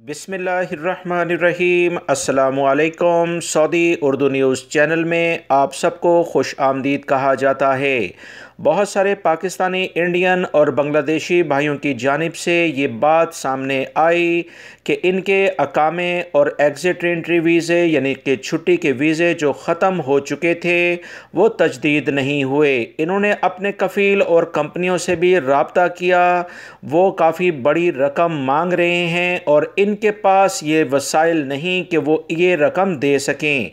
बिस्मिल्लाहिर्रहमानिर्रहीम। अस्सलामुअलैकुम। Saudi Urdu news channel में आप सबको खुश आमदीद कहा जाता है। बहुत सारे पाकिस्तानी, इंडियन और बांग्लादेशी भाइयों की जानिब से ये बात सामने आई कि इनके अकामे और एग्ज़िट एंट्री वीज़े यानी कि छुट्टी के वीज़े जो ख़त्म हो चुके थे वो तजदीद नहीं हुए। इन्होंने अपने कफ़ील और कंपनियों से भी रब्ता किया, वो काफ़ी बड़ी रकम मांग रहे हैं और इनके पास ये वसाइल नहीं कि वो ये रकम दे सकें।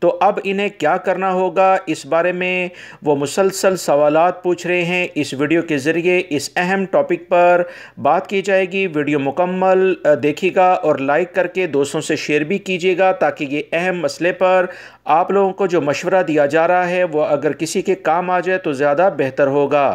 तो अब इन्हें क्या करना होगा, इस बारे में वो मुसलसल सवालात पूछ रहे हैं। इस वीडियो के ज़रिए इस अहम टॉपिक पर बात की जाएगी। वीडियो मुकम्मल देखिएगा और लाइक करके दोस्तों से शेयर भी कीजिएगा ताकि ये अहम मसले पर आप लोगों को जो मशवरा दिया जा रहा है वो अगर किसी के काम आ जाए तो ज़्यादा बेहतर होगा।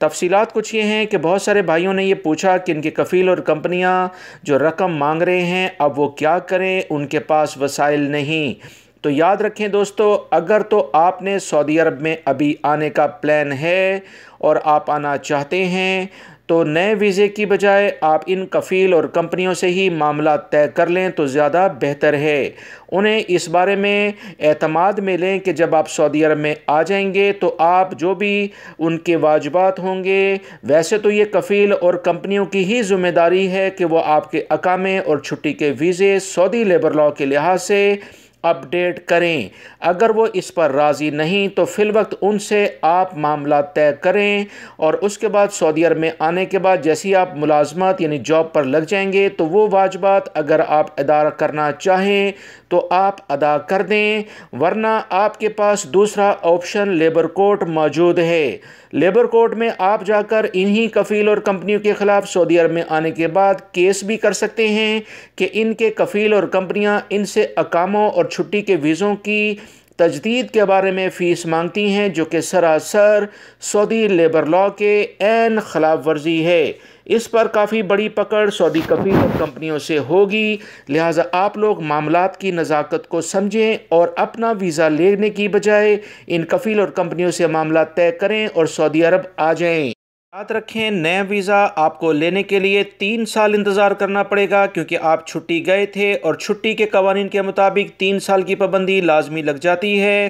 तफसीलात कुछ ये हैं कि बहुत सारे भाइयों ने ये पूछा कि इनके कफ़ील और कंपनियां जो रकम मांग रहे हैं अब वो क्या करें, उनके पास वसाइल नहीं। तो याद रखें दोस्तों, अगर तो आपने सऊदी अरब में अभी आने का प्लान है और आप आना चाहते हैं तो नए वीज़े की बजाय आप इन कफ़ील और कंपनियों से ही मामला तय कर लें तो ज़्यादा बेहतर है। उन्हें इस बारे में एतमाद में लें कि जब आप सऊदी अरब में आ जाएंगे तो आप जो भी उनके वाजिबात होंगे, वैसे तो ये कफ़ील और कंपनियों की ही ज़िम्मेदारी है कि वो आपके अकामे और छुट्टी के वीज़े सऊदी लेबर लॉ के लिहाज से अपडेट करें। अगर वो इस पर राज़ी नहीं तो फिल वक्त उनसे आप मामला तय करें और उसके बाद सऊदी अरब में आने के बाद जैसे ही आप मुलाजमत यानी जॉब पर लग जाएंगे तो वो वाजिबात अगर आप अदा करना चाहें तो आप अदा कर दें, वरना आपके पास दूसरा ऑप्शन लेबर कोर्ट मौजूद है। लेबर कोर्ट में आप जाकर इन्हीं कफ़ील और कंपनियों के ख़िलाफ़ सऊदी अरब में आने के बाद केस भी कर सकते हैं कि इनके कफ़ील और कंपनियां इनसे अकामों और छुट्टी के वीज़ों की तजदीद के बारे में फ़ीस मांगती हैं, जो कि सरासर सऊदी लेबर लॉ के ऐन खिलाफ वर्जी है। इस पर काफ़ी बड़ी पकड़ सऊदी कफ़ील और कंपनियों से होगी, लिहाजा आप लोग मामलात की नज़ाकत को समझें और अपना वीज़ा लेने की बजाय इन कफ़ील और कंपनियों से मामला तय करें और सऊदी अरब आ जाएं। याद रखें, नया वीज़ा आपको लेने के लिए 3 साल इंतज़ार करना पड़ेगा क्योंकि आप छुट्टी गए थे और छुट्टी के कवानीन के मुताबिक 3 साल की पाबंदी लाजमी लग जाती है,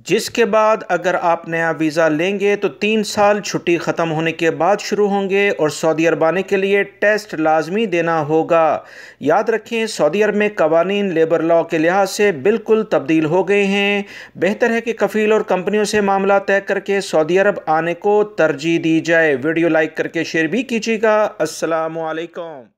जिसके बाद अगर आप नया वीज़ा लेंगे तो 3 साल छुट्टी ख़त्म होने के बाद शुरू होंगे और सऊदी अरब आने के लिए टेस्ट लाजमी देना होगा। याद रखें, सऊदी अरब में कवानीन लेबर लॉ के लिहाज से बिल्कुल तब्दील हो गए हैं। बेहतर है कि कफ़ील और कंपनियों से मामला तय करके सऊदी अरब आने को तरजीह दी जाए। वीडियो लाइक करके शेयर भी कीजिएगा। अस्सलामु अलैकुम।